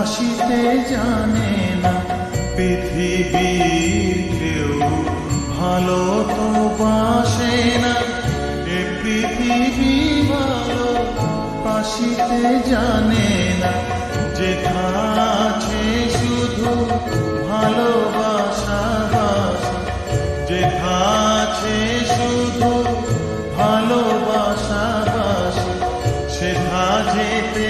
বাসিতে জানে না পৃথিবীর কেউ ভালো তো বাসে না, এ পৃথিবী ভালো বাসিতে জানে না। যেথা আছে শুধু ভালোবাসা বাসা, যেথা আছে শুধু ভালোবাসা বাসা, সেথা যেতে